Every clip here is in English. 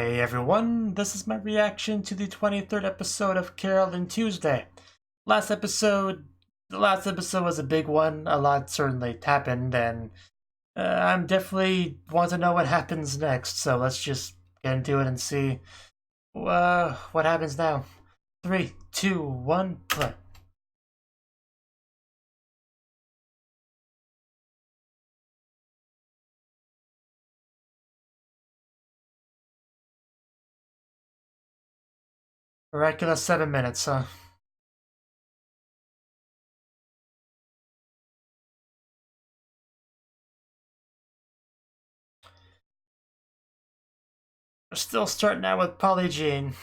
Hey everyone, this is my reaction to the 23rd episode of Carole Tuesday. The last episode was a big one. A lot certainly happened, and I'm definitely want to know what happens next. So let's just get into it and see what happens now. 3, 2, 1, play. Miraculous 7 minutes, huh? We're still starting out with Polygene.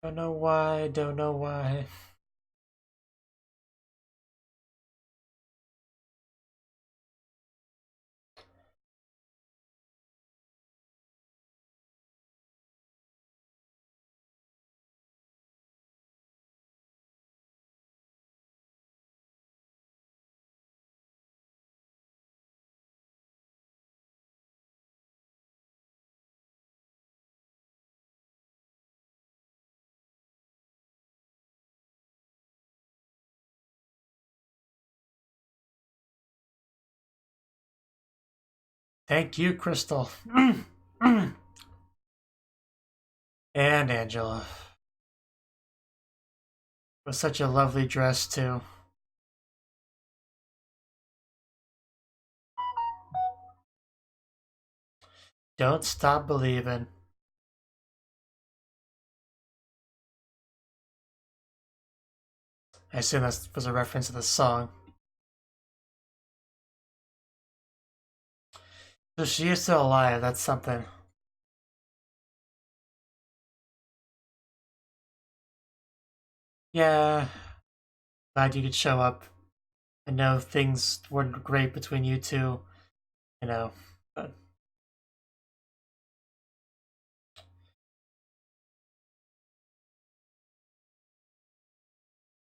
Don't know why, don't know why. Thank you, Crystal. And Angela. It was such a lovely dress, too. Don't stop believing. I assume that was a reference to the song. So she is still alive, that's something. Yeah, glad you could show up. I know things weren't great between you two, but...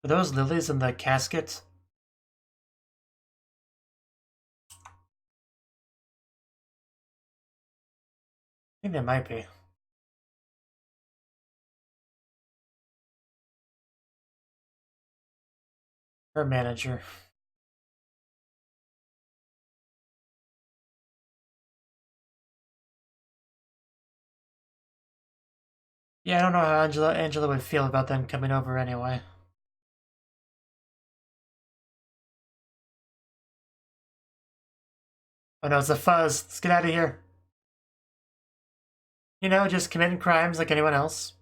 Were those lilies in the casket? I think they might be. Her manager. Yeah, I don't know how Angela would feel about them coming over anyway. Oh no, it's a fuzz. Let's get out of here. You know, just committing crimes like anyone else.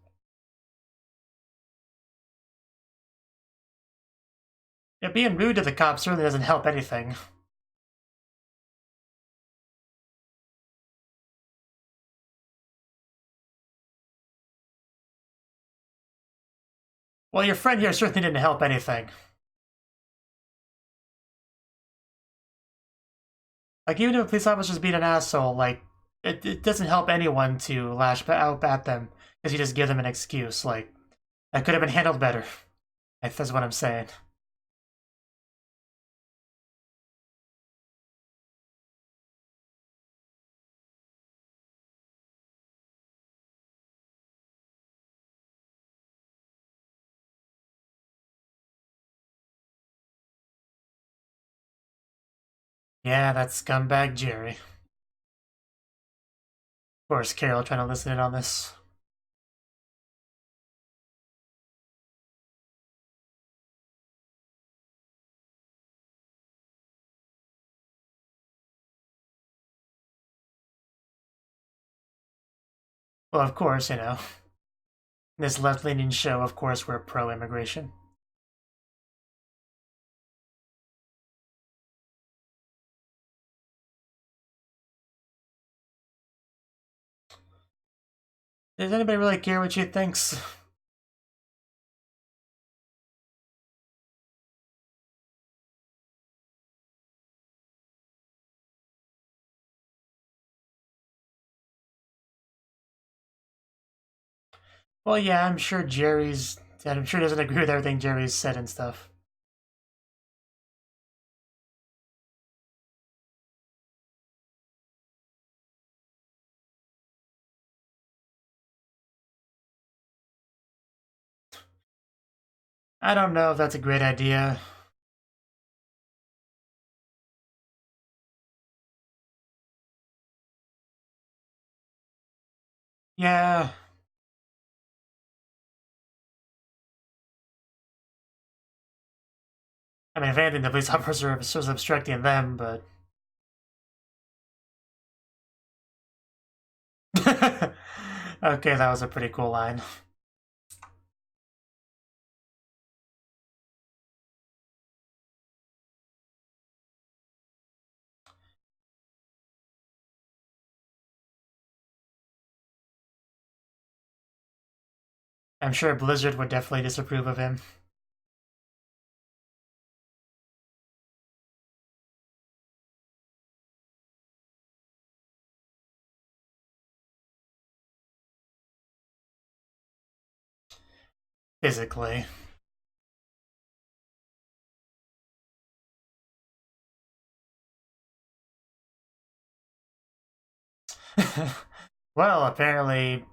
Yeah, being rude to the cops certainly doesn't help anything. Well, your friend here certainly didn't help anything. Like, even if a police officer's being an asshole, like, it doesn't help anyone to lash out at them because you just give them an excuse. Like, that could have been handled better. That's what I'm saying. Yeah, that scumbag Jerry. Of course, Carole trying to listen in on this. Well, of course, you know, this left-leaning show, of course, we're pro-immigration. Does anybody really care what she thinks? Well, yeah, I'm sure doesn't agree with everything Jerry's said and stuff. I don't know if that's a great idea. Yeah. I mean, if anything, the police officer was obstructing them, but... Okay, that was a pretty cool line. I'm sure Blizzard would definitely disapprove of him. Physically. Well, apparently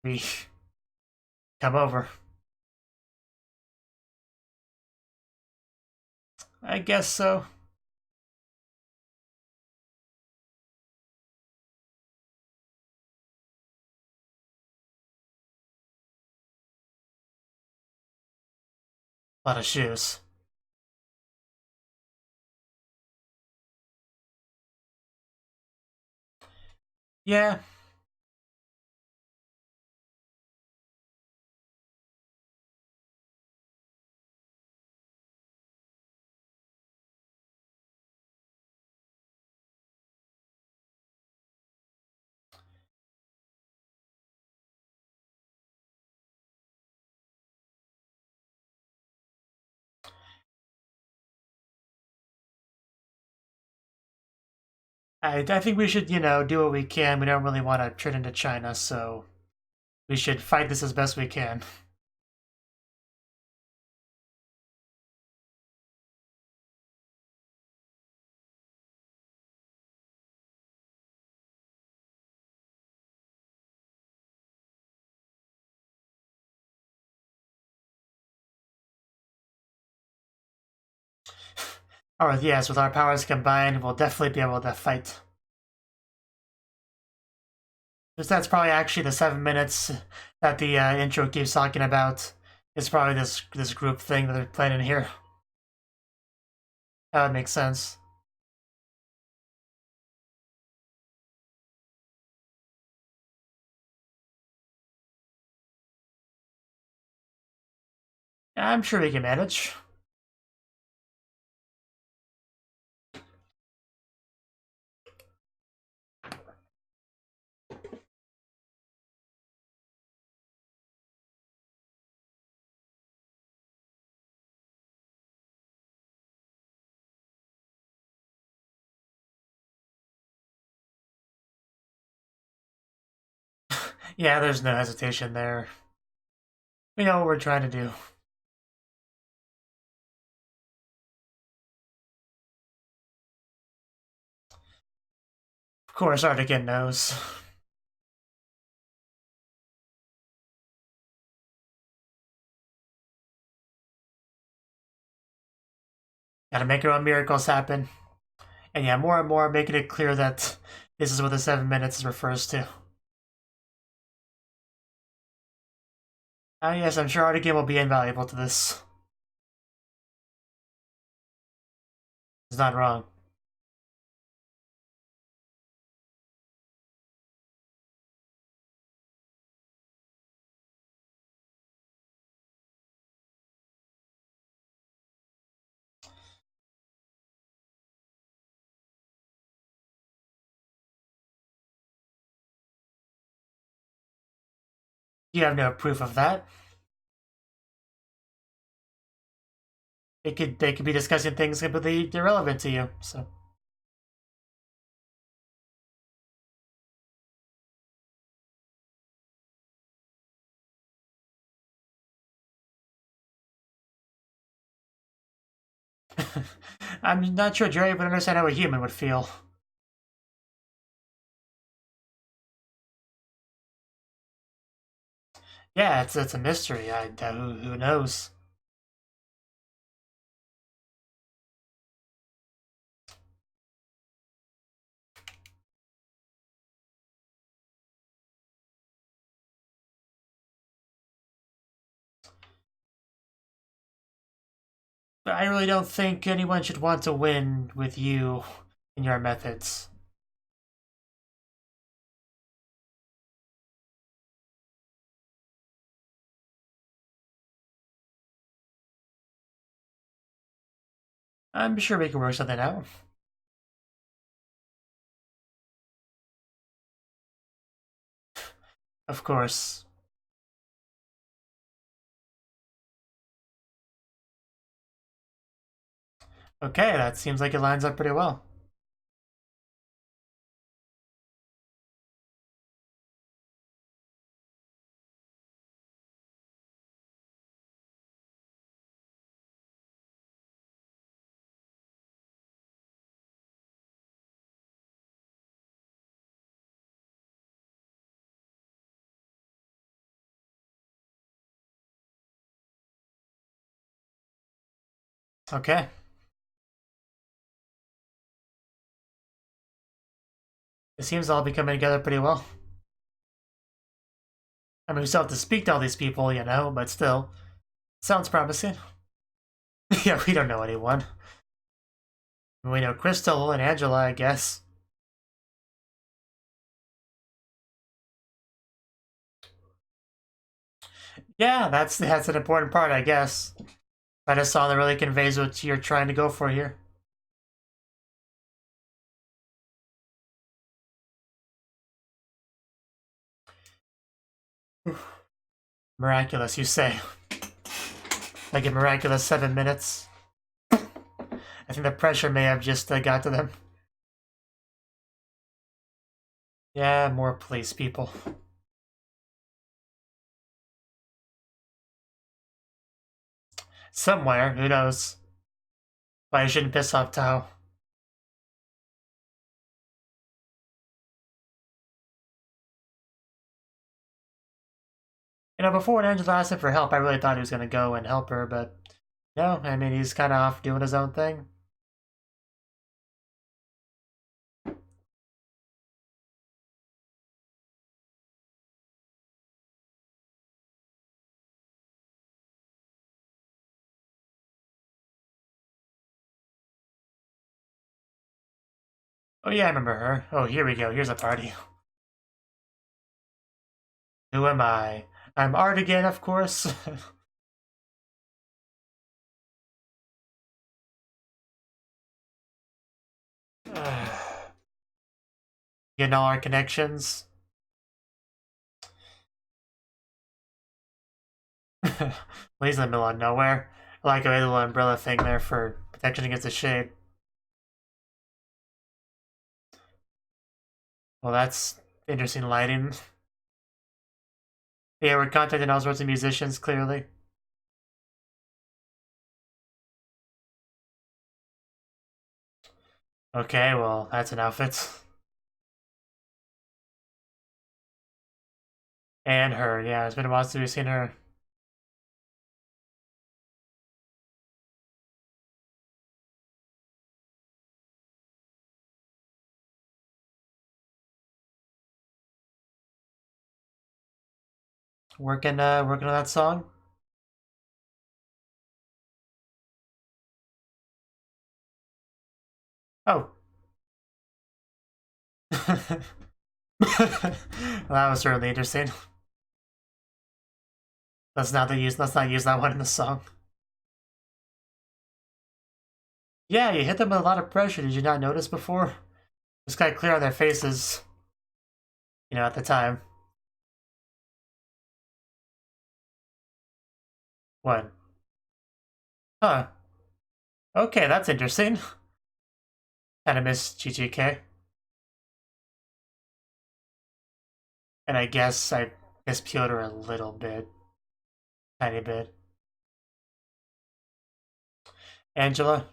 we come over. I guess so. A lot of shoes. Yeah. I think we should, you know, do what we can. We don't really want to turn into China, so we should fight this as best we can. Or yes, with our powers combined, we'll definitely be able to fight. Because that's probably actually the 7 minutes that the intro keeps talking about. It's probably this group thing that they're planning here. That would make sense. I'm sure we can manage. Yeah, there's no hesitation there. We know what we're trying to do. Of course, Artigan knows. Gotta make our own miracles happen. And yeah, more and more making it clear that this is what the 7 minutes refers to. Yes, I'm sure Artigan will be invaluable to this. He's not wrong. You have no proof of that. They could be discussing things completely irrelevant to you, so. I'm not sure Jerry would understand how a human would feel. Yeah, it's a mystery. Who knows? But I really don't think anyone should want to win with you and your methods. I'm sure we can work something out. Of course. Okay, that seems like it lines up pretty well. Okay. It seems all be coming together pretty well. I mean, we still have to speak to all these people, you know, but still. Sounds promising. Yeah, we don't know anyone. We know Crystal and Angela, I guess. Yeah, that's an important part, I guess. But a song that really conveys what you're trying to go for here. Miraculous, you say. Like a miraculous 7 minutes. I think the pressure may have just got to them. Yeah, more police people. Somewhere, who knows? But I shouldn't piss off Tao. You know, before when Angela asked him for help, I really thought he was gonna go and help her, but no, I mean, he's kind of off doing his own thing. Oh yeah, I remember her. Oh, here we go. Here's a party. Who am I? I'm Art again, of course. Getting all our connections. Well, he's in the middle of nowhere. I like a little umbrella thing there for protection against the shade. Well, that's interesting lighting. Yeah, we're contacting all sorts of musicians, clearly. Okay, well, that's an outfit. And her, yeah, it's been a while since we've seen her. Working on that song. Oh. Well, that was certainly interesting. Let's not use that one in the song. Yeah, you hit them with a lot of pressure. Did you not notice before? It's kind of clear on their faces. You know, at the time. What? Huh. Okay, that's interesting. Kinda miss GGK. And I guess I miss Piotr a little bit. Tiny bit. Angela?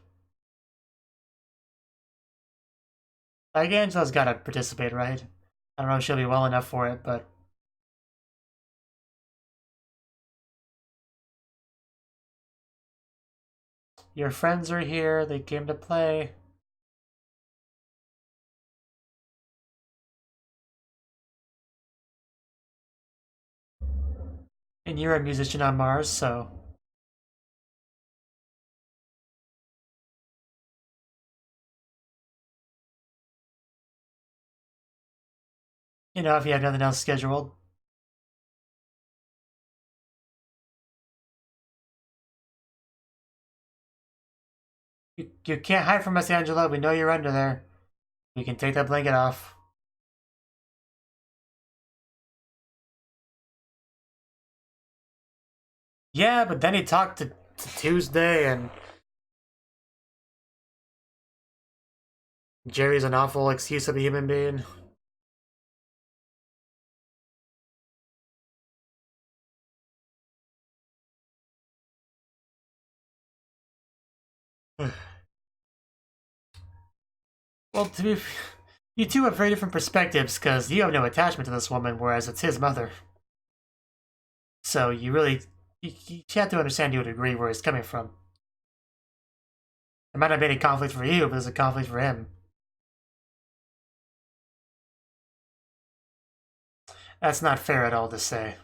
Like, Angela's gotta participate, right? I don't know if she'll be well enough for it, but... Your friends are here, they came to play. And you're a musician on Mars, so... You know, if you have nothing else scheduled. You can't hide from us, Angela. We know you're under there. You can take that blanket off. Yeah, but then he talked to Tuesday, and Jerry's an awful excuse of a human being. Well, you two have very different perspectives, because you have no attachment to this woman, whereas it's his mother. So you really... You have to understand, you would agree where he's coming from. There might not be any conflict for you, but there's a conflict for him. That's not fair at all to say.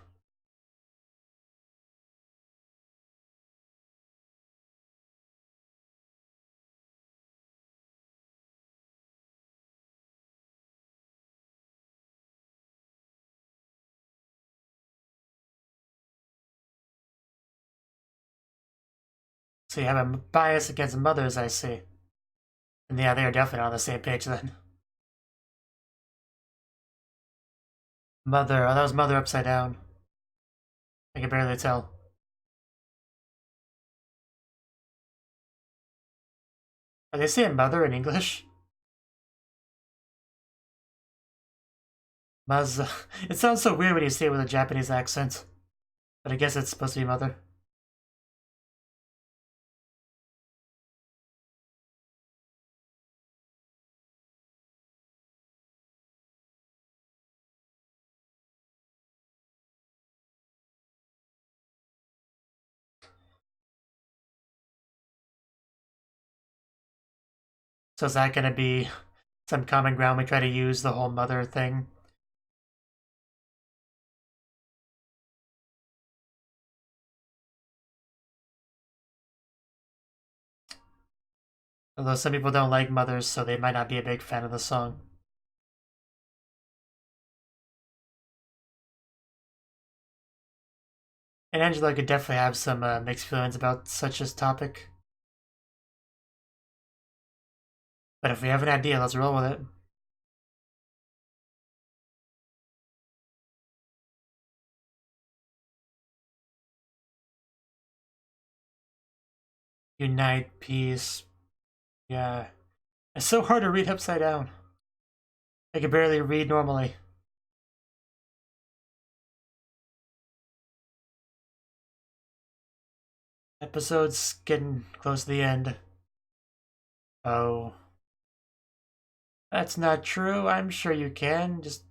So you have a bias against mothers, I see. And yeah, they are definitely on the same page then. Mother, oh, that was Mother upside down. I can barely tell. Are they saying mother in English? Maz. It sounds so weird when you say it with a Japanese accent. But I guess it's supposed to be mother. So is that gonna be some common ground we try to use, the whole mother thing? Although some people don't like mothers, so they might not be a big fan of the song. And Angela could definitely have some mixed feelings about such a topic. But if we have an idea, let's roll with it. Unite, peace. Yeah. It's so hard to read upside down. I can barely read normally. Episode's getting close to the end. Oh. That's not true. I'm sure you can. Just...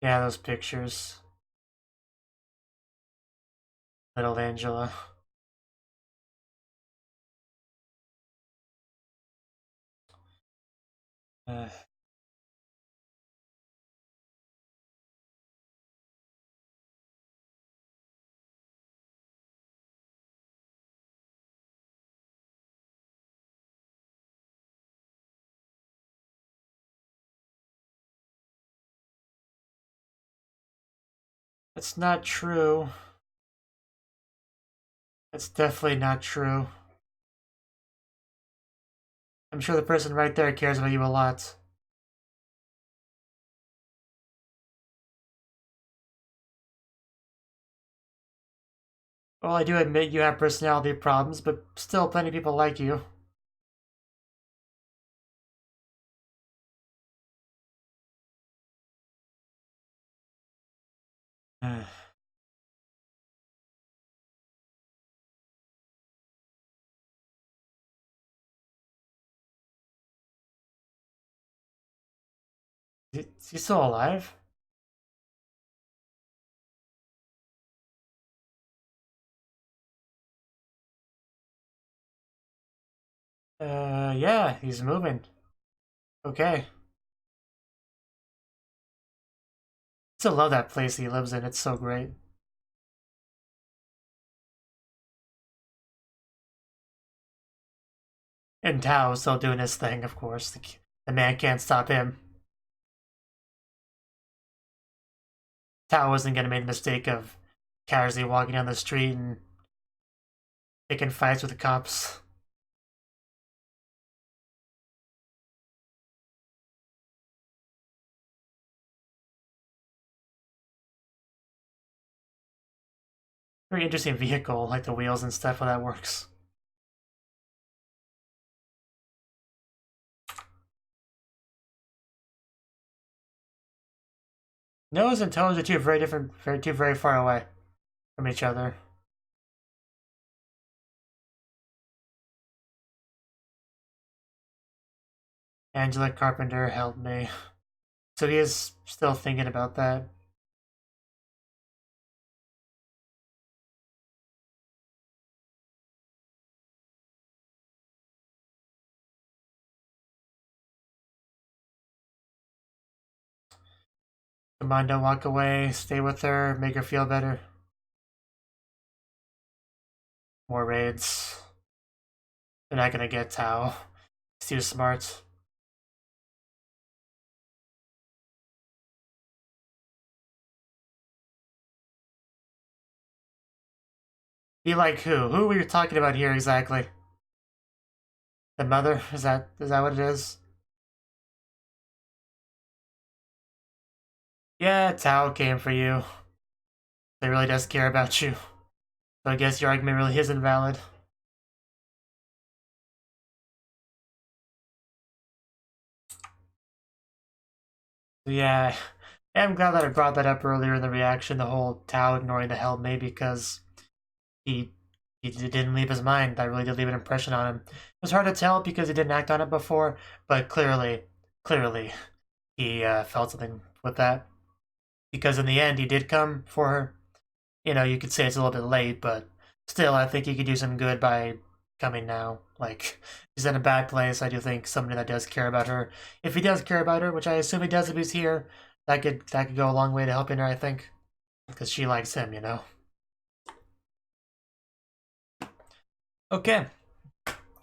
Yeah, those pictures. Little Angela. Uh, It's not true. It's definitely not true. I'm sure the person right there cares about you a lot. Well, I do admit you have personality problems, but still plenty of people like you. Is he still alive? Yeah, he's moving. Okay. Still love that place he lives in. It's so great. And Tao's still doing his thing, of course. The man can't stop him. Tao wasn't gonna make the mistake of casually walking down the street and picking fights with the cops. Very interesting vehicle, like the wheels and stuff, how that works. Nose and toes are two very different, very far away from each other. Angela Carpenter helped me. So he is still thinking about that. Come on, don't walk away. Stay with her. Make her feel better. More raids. They're not gonna get Tao. He's too smart. Be like who? Who were you talking about here exactly? The mother? Is that what it is? Yeah, Tao came for you. They really does care about you. So I guess your argument really isn't valid. Yeah, I'm glad that I brought that up earlier in the reaction, the whole Tao ignoring the help me because he he didn't leave his mind. That really did leave an impression on him. It was hard to tell because he didn't act on it before, but clearly, he felt something with that. Because in the end, he did come for her. You know, you could say it's a little bit late, but still, I think he could do some good by coming now. Like, he's in a bad place. I do think somebody that does care about her, if he does care about her, which I assume he does if he's here, that could go a long way to helping her, I think. Because she likes him, you know? Okay.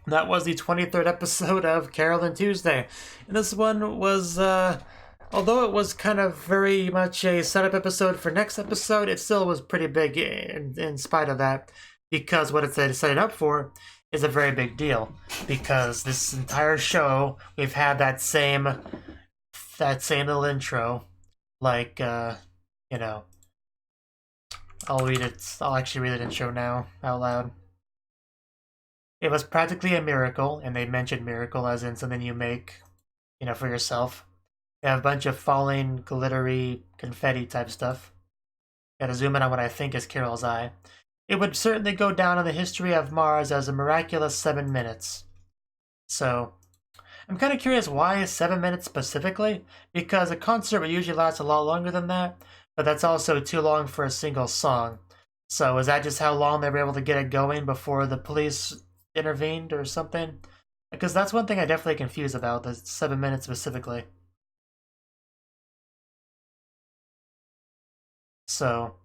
That was the 23rd episode of Carole Tuesday. And this one was, although it was kind of very much a setup episode for next episode, it still was pretty big in spite of that. Because what it's set it up for is a very big deal. Because this entire show, we've had that same little intro. Like, you know, I'll actually read it intro now, out loud. It was practically a miracle, and they mentioned miracle as in something you make, you know, for yourself. You have a bunch of falling, glittery, confetti type stuff. Gotta zoom in on what I think is Carole's eye. It would certainly go down in the history of Mars as a miraculous 7 minutes. So, I'm kind of curious why 7 minutes specifically, because a concert would usually last a lot longer than that, but that's also too long for a single song. So, is that just how long they were able to get it going before the police intervened or something? Because that's one thing I definitely confused about, the 7 minutes specifically. So,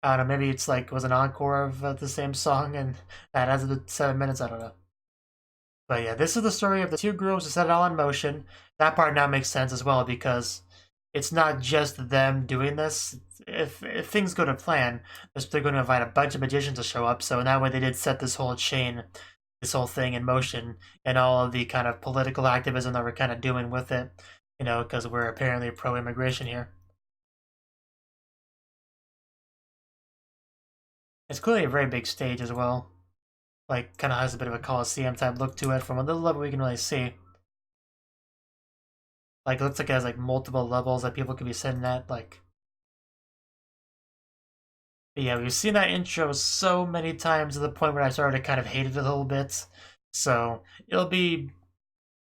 I don't know, maybe it's like, was an encore of the same song and that adds the 7 minutes, I don't know. But yeah, this is the story of the two girls who set it all in motion. That part now makes sense as well because it's not just them doing this. If things go to plan, they're going to invite a bunch of magicians to show up. So in that way, they did set this whole chain, this whole thing in motion, and all of the kind of political activism that we're kind of doing with it. You know, because we're apparently pro-immigration here. It's clearly a very big stage as well. Like, kind of has a bit of a Coliseum type look to it from the level we can really see. Like, it looks like it has like multiple levels that people could be sitting at. Like, but yeah, we've seen that intro so many times to the point where I started to kind of hate it a little bit. So it'll be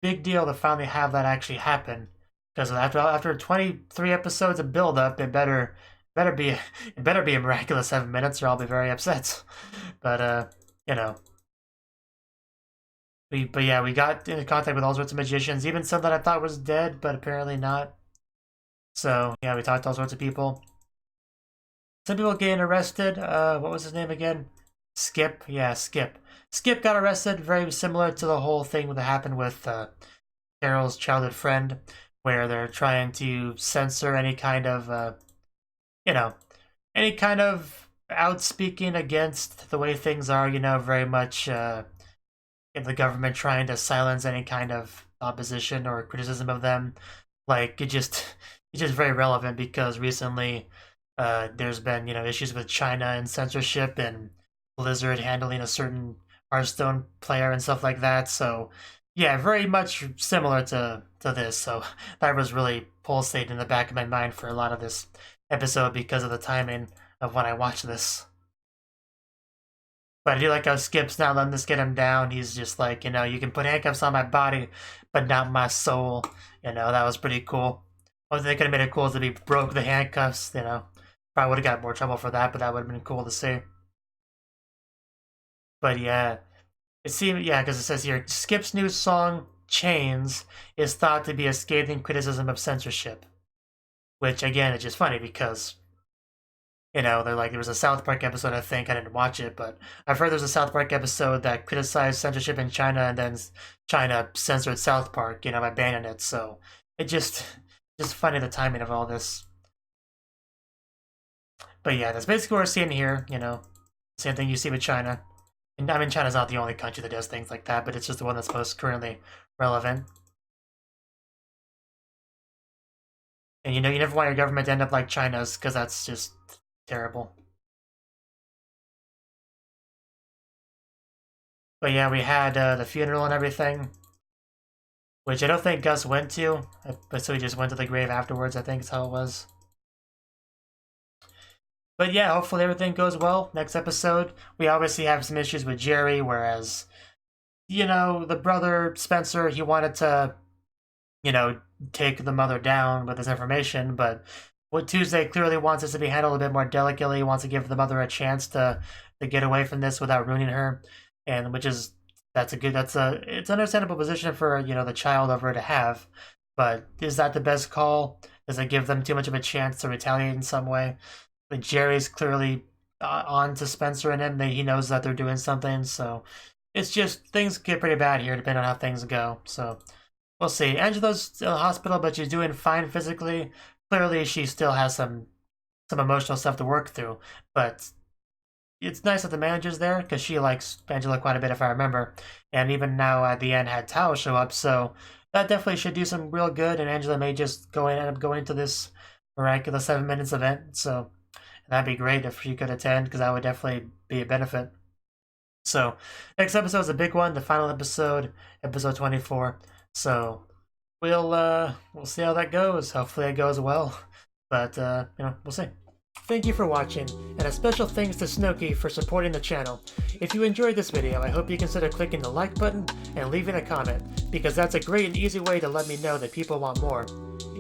big deal to finally have that actually happen. Because after 23 episodes of build up, it better be a miraculous 7 minutes, or I'll be very upset. But you know, but yeah, we got into contact with all sorts of magicians, even some that I thought was dead, but apparently not. So yeah, we talked to all sorts of people. Some people getting arrested. What was his name again? Skip. Yeah, Skip. Skip got arrested. Very similar to the whole thing that happened with Carole's childhood friend, where they're trying to censor any kind of, any kind of outspeaking against the way things are. Very much the government trying to silence any kind of opposition or criticism of them. Like it's just very relevant because recently there's been issues with China and censorship and Blizzard handling a certain Hearthstone player and stuff like that. So yeah, very much similar to this. So that was really pulsating in the back of my mind for a lot of this episode because of the timing of when I watched this. But I do like how Skip's not letting this get him down. He's just like, you can put handcuffs on my body, but not my soul. That was pretty cool. One thing they could have made it cool is if he broke the handcuffs, Probably would have got more trouble for that, but that would have been cool to see. But yeah, because it says here, Skip's new song, Chains, is thought to be a scathing criticism of censorship. Which, again, is just funny because, they're like, there was a South Park episode, I think, I didn't watch it, but I've heard there's a South Park episode that criticized censorship in China, and then China censored South Park, by banning it, so it just funny the timing of all this. But yeah, that's basically what we're seeing here, same thing you see with China. And I mean, China's not the only country that does things like that, but it's just the one that's most currently relevant. And you never want your government to end up like China's, because that's just terrible. But yeah, we had the funeral and everything, which I don't think Gus went to, but so he just went to the grave afterwards, I think is how it was. But yeah, hopefully everything goes well. Next episode, we obviously have some issues with Jerry, whereas, the brother, Spencer, he wanted to, take the mother down with his information, but what Tuesday clearly wants this to be handled a bit more delicately, wants to give the mother a chance to get away from this without ruining her, and it's an understandable position for, the child of her to have, but is that the best call? Does it give them too much of a chance to retaliate in some way? But Jerry's clearly on to Spencer and him. He knows that they're doing something, so it's just things get pretty bad here depending on how things go. So we'll see. Angela's still in the hospital, but she's doing fine physically. Clearly, she still has some emotional stuff to work through. But it's nice that the manager's there because she likes Angela quite a bit, if I remember. And even now at the end had Tao show up, so that definitely should do some real good. And Angela may just end up going to this miraculous 7 minutes event. So that'd be great if she could attend, because that would definitely be a benefit. So, next episode is a big one, the final episode, episode 24. So, we'll see how that goes. Hopefully it goes well. But, we'll see. Thank you for watching, and a special thanks to Cnouki for supporting the channel. If you enjoyed this video, I hope you consider clicking the like button and leaving a comment, because that's a great and easy way to let me know that people want more.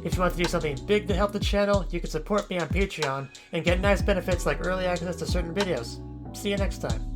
If you want to do something big to help the channel, you can support me on Patreon and get nice benefits like early access to certain videos. See you next time.